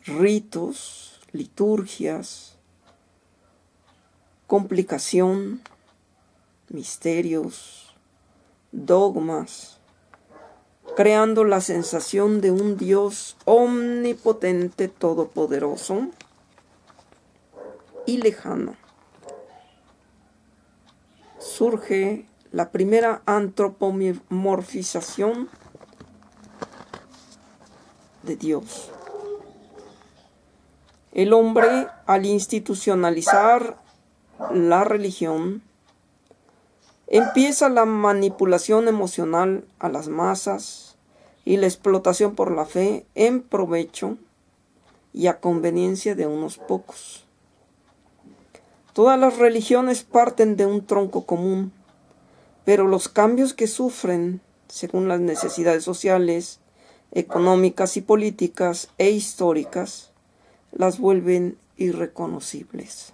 ritos, liturgias, complicación, misterios, dogmas, creando la sensación de un Dios omnipotente, todopoderoso y lejano. Surge la primera antropomorfización de Dios. El hombre, al institucionalizar la religión, empieza la manipulación emocional a las masas y la explotación por la fe en provecho y a conveniencia de unos pocos. Todas las religiones parten de un tronco común, pero los cambios que sufren, según las necesidades sociales, económicas y políticas e históricas, las vuelven irreconocibles.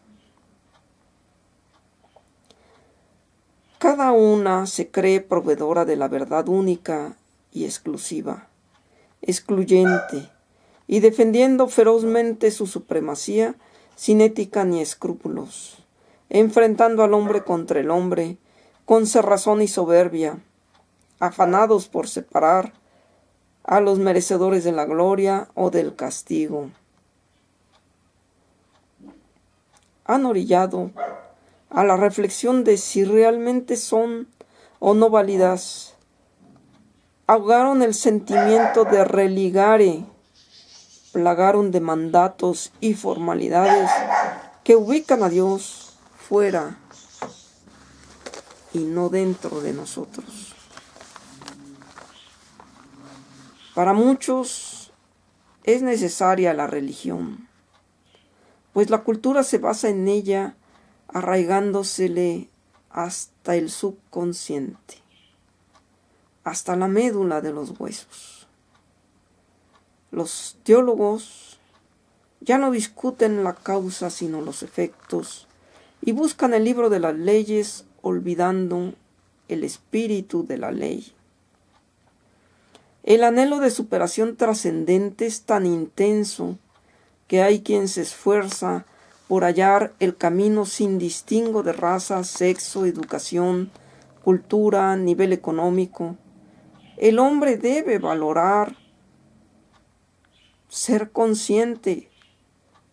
Cada una se cree proveedora de la verdad única y exclusiva, excluyente, y defendiendo ferozmente su supremacía sin ética ni escrúpulos, enfrentando al hombre contra el hombre, con cerrazón y soberbia, afanados por separar a los merecedores de la gloria o del castigo. Han orillado a la reflexión de si realmente son o no válidas. Ahogaron el sentimiento de religare, plagaron de mandatos y formalidades que ubican a Dios fuera y no dentro de nosotros. Para muchos es necesaria la religión, pues la cultura se basa en ella, arraigándosele hasta el subconsciente, hasta la médula de los huesos. Los teólogos ya no discuten la causa sino los efectos y buscan el libro de las leyes olvidando el espíritu de la ley. El anhelo de superación trascendente es tan intenso que hay quien se esfuerza por hallar el camino sin distingo de raza, sexo, educación, cultura, nivel económico. El hombre debe valorar, ser consciente,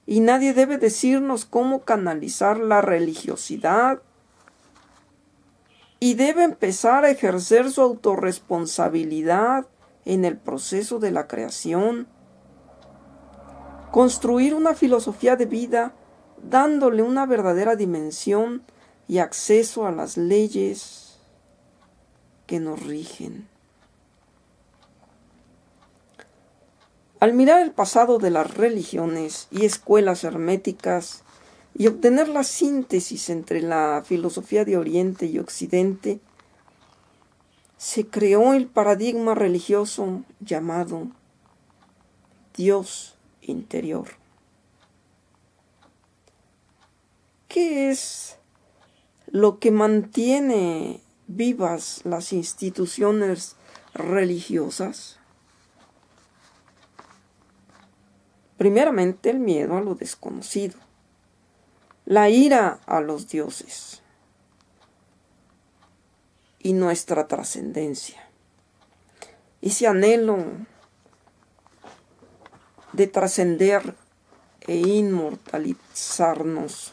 y nadie debe decirnos cómo canalizar la religiosidad, y debe empezar a ejercer su autorresponsabilidad en el proceso de la creación. Construir una filosofía de vida dándole una verdadera dimensión y acceso a las leyes que nos rigen. Al mirar el pasado de las religiones y escuelas herméticas y obtener la síntesis entre la filosofía de Oriente y Occidente, se creó el paradigma religioso llamado Dios interior. ¿Qué es lo que mantiene vivas las instituciones religiosas? Primeramente, el miedo a lo desconocido, la ira a los dioses y nuestra trascendencia. Ese anhelo de trascender e inmortalizarnos.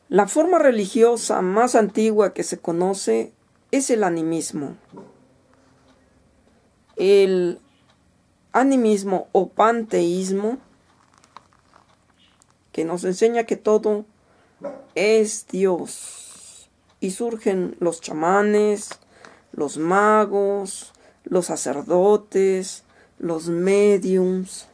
La forma religiosa más antigua que se conoce es el animismo. El animismo o panteísmo, que nos enseña que todo es Dios, y surgen los chamanes, los magos, los sacerdotes, los médiums.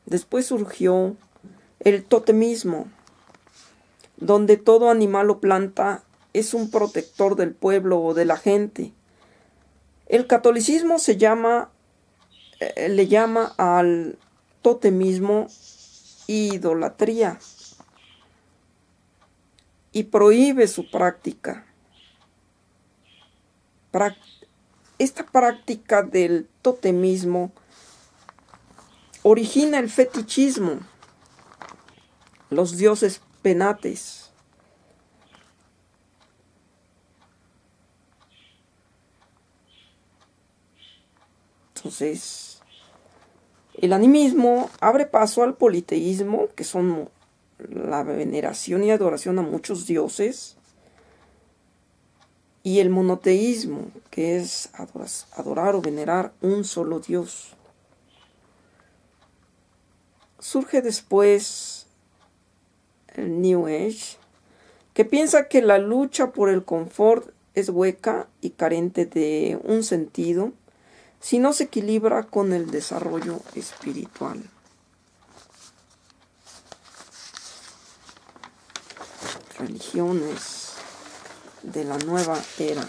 Después surgió el totemismo, donde todo animal o planta es un protector del pueblo o de la gente. El catolicismo le llama al totemismo idolatría y prohíbe su práctica. esta práctica del totemismo origina el fetichismo, los dioses penates. Entonces, el animismo abre paso al politeísmo, que son la veneración y adoración a muchos dioses, y el monoteísmo, que es adorar o venerar un solo Dios. Surge después el New Age, que piensa que la lucha por el confort es hueca y carente de un sentido si no se equilibra con el desarrollo espiritual. Religiones de la nueva era.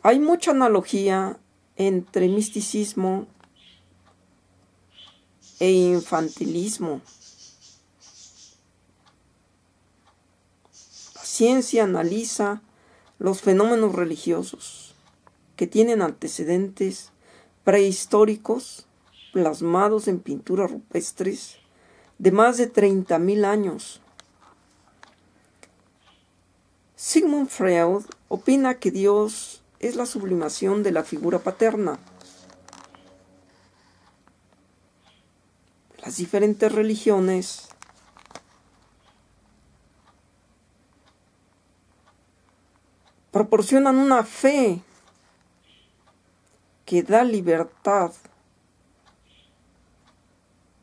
Hay mucha analogía entre misticismo e infantilismo. La ciencia analiza los fenómenos religiosos que tienen antecedentes prehistóricos plasmados en pinturas rupestres de más de 30.000 años. Sigmund Freud opina que Dios es la sublimación de la figura paterna. Las diferentes religiones proporcionan una fe que da libertad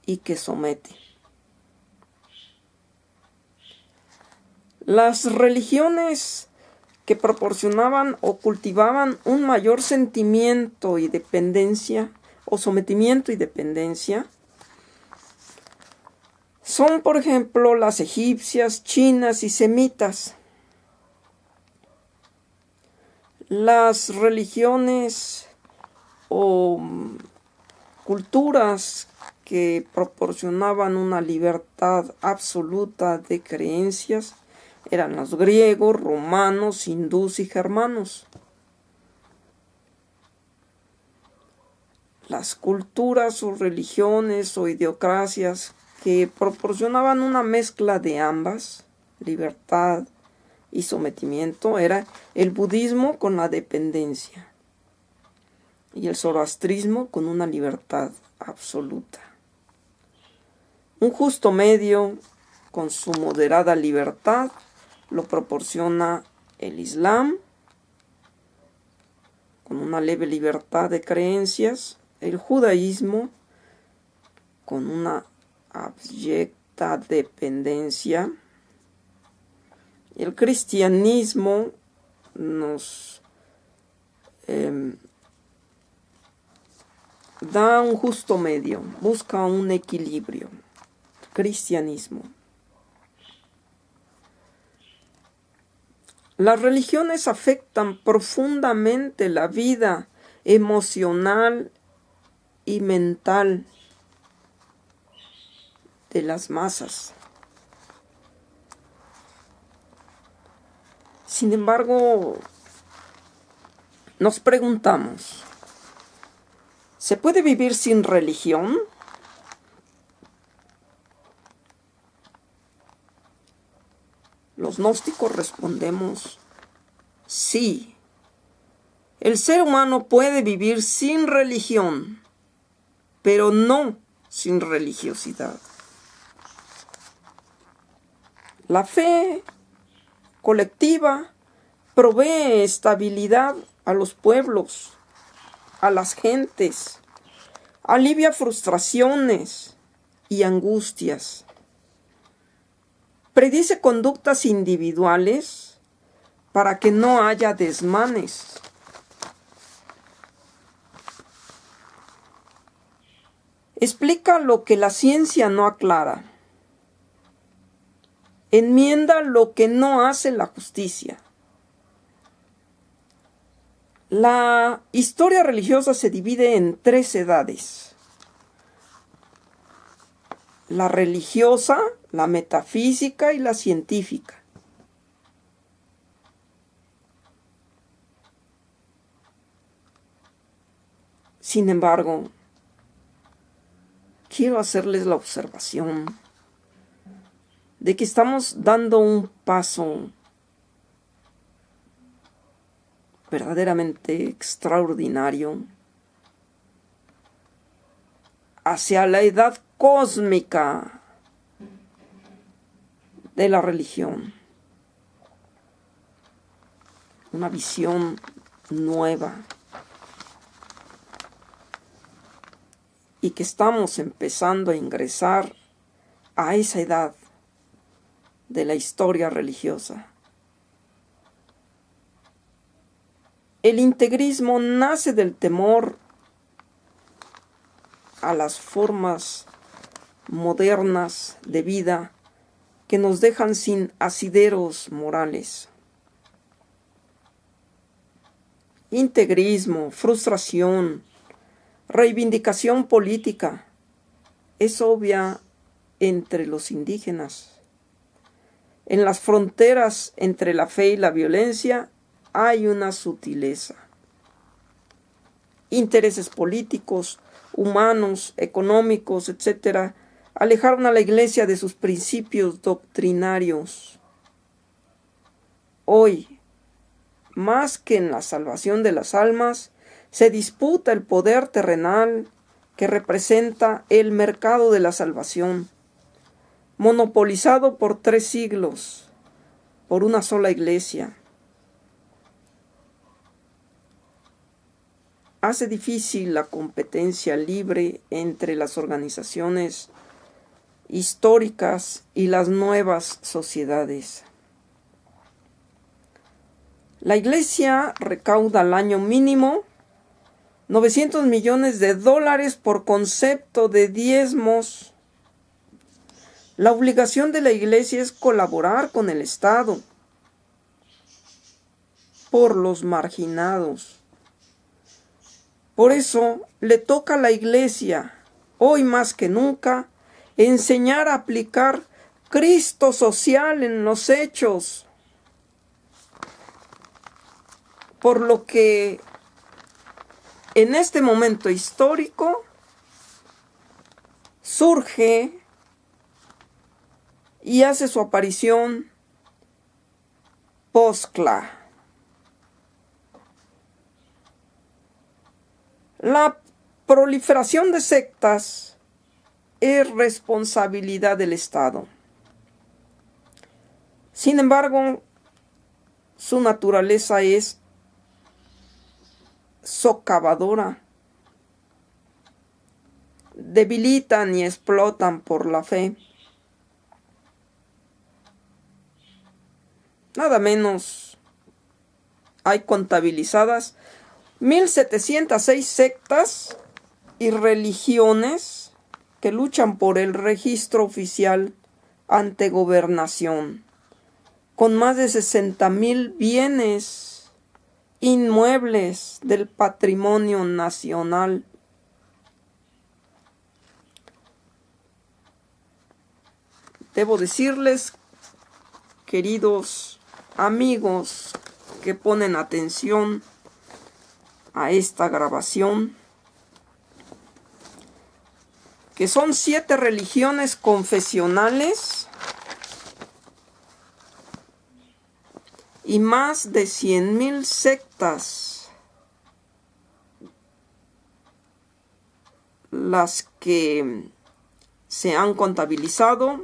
y que somete. Las religiones que proporcionaban o cultivaban un mayor sentimiento y dependencia, o sometimiento y dependencia, son, por ejemplo, las egipcias, chinas y semitas. Las religiones o culturas que proporcionaban una libertad absoluta de creencias eran los griegos, romanos, hindús y germanos. Las culturas o religiones o idiosincrasias que proporcionaban una mezcla de ambas, libertad y sometimiento, era el budismo con la dependencia y el zoroastrismo con una libertad absoluta. Un justo medio con su moderada libertad lo proporciona el Islam, con una leve libertad de creencias, el judaísmo con una abyecta dependencia, el cristianismo nos da un justo medio, busca un equilibrio. Cristianismo. Las religiones afectan profundamente la vida emocional y mental de las masas. Sin embargo, nos preguntamos, ¿se puede vivir sin religión? Los gnósticos respondemos, sí. El ser humano puede vivir sin religión, pero no sin religiosidad. La fe colectiva provee estabilidad a los pueblos, a las gentes, alivia frustraciones y angustias. Predice conductas individuales para que no haya desmanes. Explica lo que la ciencia no aclara. Enmienda lo que no hace la justicia. La historia religiosa se divide en 3 edades. La religiosa, la metafísica y la científica. Sin embargo, quiero hacerles la observación de que estamos dando un paso verdaderamente extraordinario hacia la edad cósmica de la religión. Una visión nueva. Y que estamos empezando a ingresar a esa edad de la historia religiosa. El integrismo nace del temor a las formas modernas de vida que nos dejan sin asideros morales. Integrismo, frustración, reivindicación política es obvia entre los indígenas. En las fronteras entre la fe y la violencia hay una sutileza. Intereses políticos, humanos, económicos, etc., alejaron a la Iglesia de sus principios doctrinarios. Hoy, más que en la salvación de las almas, se disputa el poder terrenal que representa el mercado de la salvación, monopolizado por 3 siglos, por una sola iglesia. Hace difícil la competencia libre entre las organizaciones históricas y las nuevas sociedades. La Iglesia recauda al año mínimo $900 millones por concepto de diezmos. La obligación de la Iglesia es colaborar con el Estado por los marginados. Por eso le toca a la Iglesia, hoy más que nunca, enseñar a aplicar Cristo social en los hechos. Por lo que en este momento histórico surge y hace su aparición Poscla. La proliferación de sectas es responsabilidad del Estado. Sin embargo, su naturaleza es socavadora. Debilitan y explotan por la fe. Nada menos hay contabilizadas 1,706 sectas y religiones que luchan por el registro oficial ante gobernación, con más de 60,000 bienes inmuebles del patrimonio nacional. Debo decirles, queridos amigos que ponen atención a esta grabación, que son 7 religiones confesionales y más de 100,000 sectas las que se han contabilizado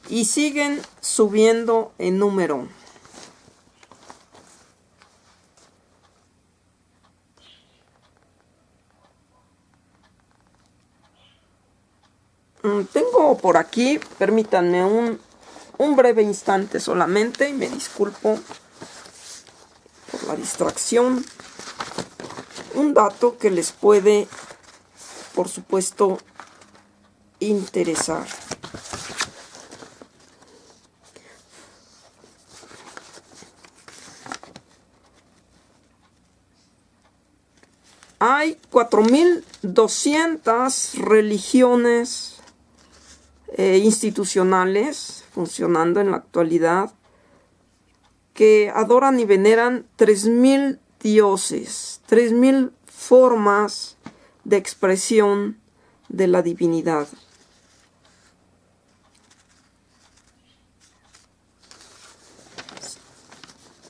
y siguen subiendo en número. Tengo por aquí, permítanme un breve instante solamente, y me disculpo por la distracción, un dato que les puede, por supuesto, interesar. Hay 4,200 religiones institucionales funcionando en la actualidad que adoran y veneran 3,000 dioses, 3,000 formas de expresión de la divinidad.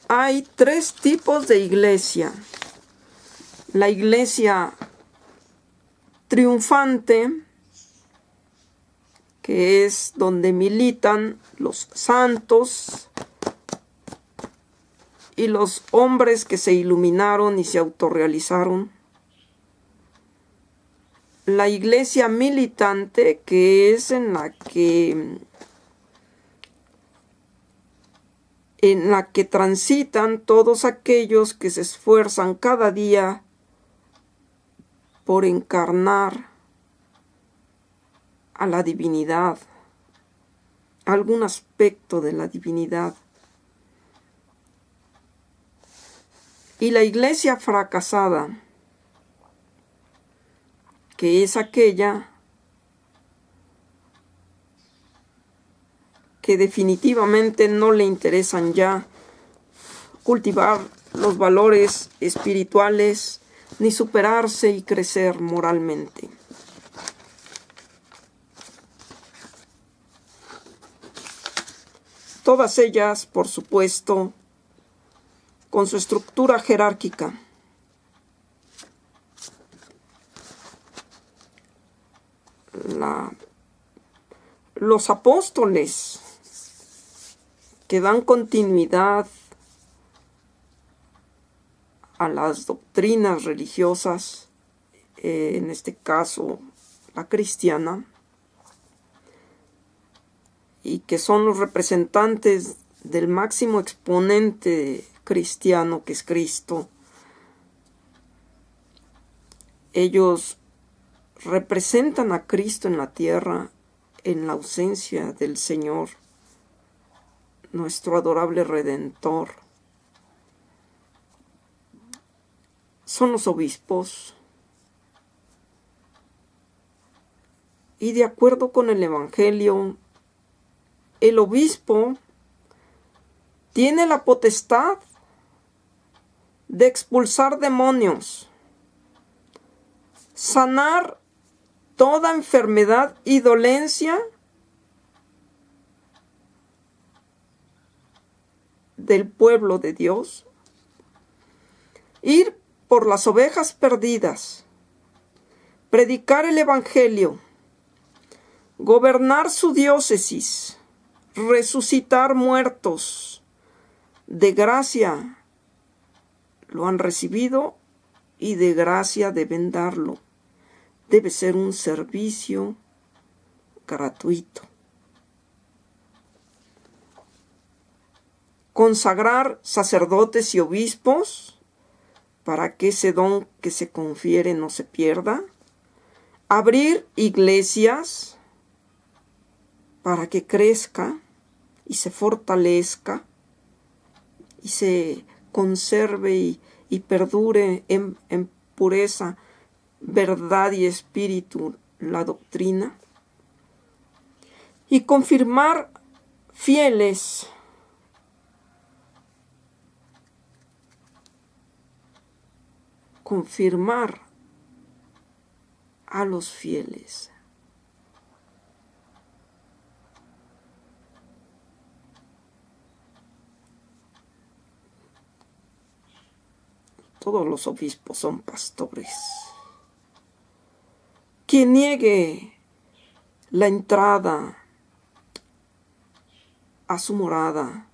Hay 3 tipos de iglesia. La iglesia triunfante, que es donde militan los santos y los hombres que se iluminaron y se autorrealizaron. La iglesia militante, que es en la que transitan todos aquellos que se esfuerzan cada día por encarnar a la divinidad, algún aspecto de la divinidad. Y la iglesia fracasada, que es aquella que definitivamente no le interesan ya cultivar los valores espirituales, ni superarse y crecer moralmente. Todas ellas, por supuesto, con su estructura jerárquica. Los apóstoles que dan continuidad a las doctrinas religiosas, en este caso la cristiana, y que son los representantes del máximo exponente cristiano, que es Cristo. Ellos representan a Cristo en la tierra en la ausencia del Señor, nuestro adorable Redentor. Son los obispos. Y de acuerdo con el Evangelio, el obispo tiene la potestad de expulsar demonios, sanar toda enfermedad y dolencia del pueblo de Dios, ir por las ovejas perdidas, predicar el Evangelio, gobernar su diócesis, resucitar muertos. De gracia lo han recibido y de gracia deben darlo. Debe ser un servicio gratuito. Consagrar sacerdotes y obispos para que ese don que se confiere no se pierda. Abrir iglesias para que crezca y se fortalezca y se conserve y perdure en pureza, verdad y espíritu la doctrina. Y confirmar fieles a los fieles. Todos los obispos son pastores. Quien niegue la entrada a su morada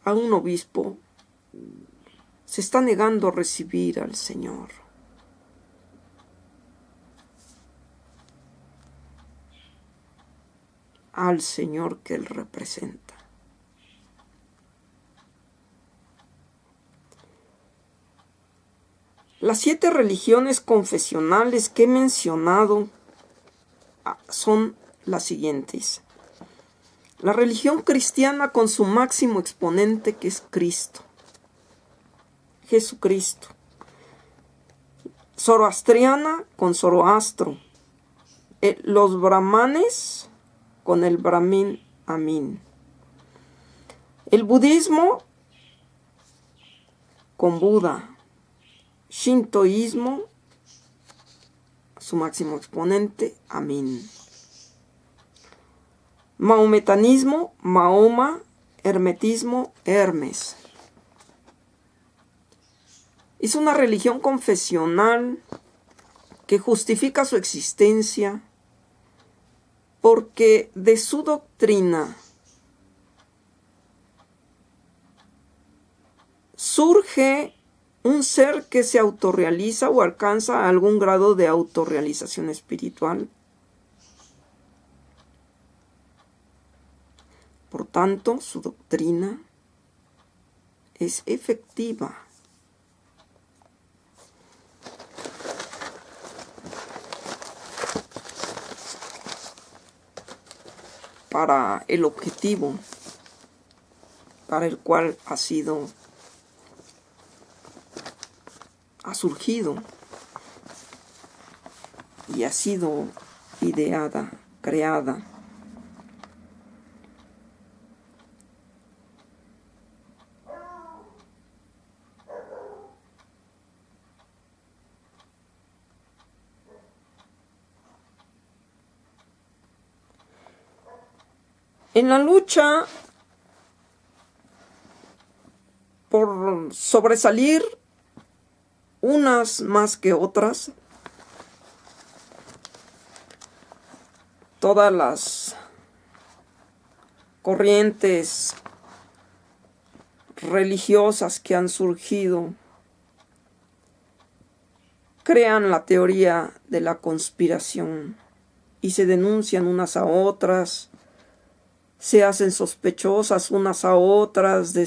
a un obispo se está negando a recibir al Señor. Al Señor que Él representa. Las 7 religiones confesionales que he mencionado son las siguientes. La religión cristiana con su máximo exponente, que es Cristo, Jesucristo. Zoroastriana con Zoroastro. Los brahmanes con el Brahmin Amin. El budismo con Buda. Shintoísmo, su máximo exponente, Amin. Mahometanismo, Mahoma. Hermetismo, Hermes. Es una religión confesional que justifica su existencia porque de su doctrina surge un ser que se autorrealiza o alcanza algún grado de autorrealización espiritual. Por tanto, su doctrina es efectiva. Para el objetivo para el cual ha surgido y ha sido ideada, creada. En la lucha por sobresalir unas más que otras, todas las corrientes religiosas que han surgido crean la teoría de la conspiración y se denuncian unas a otras, se hacen sospechosas unas a otras de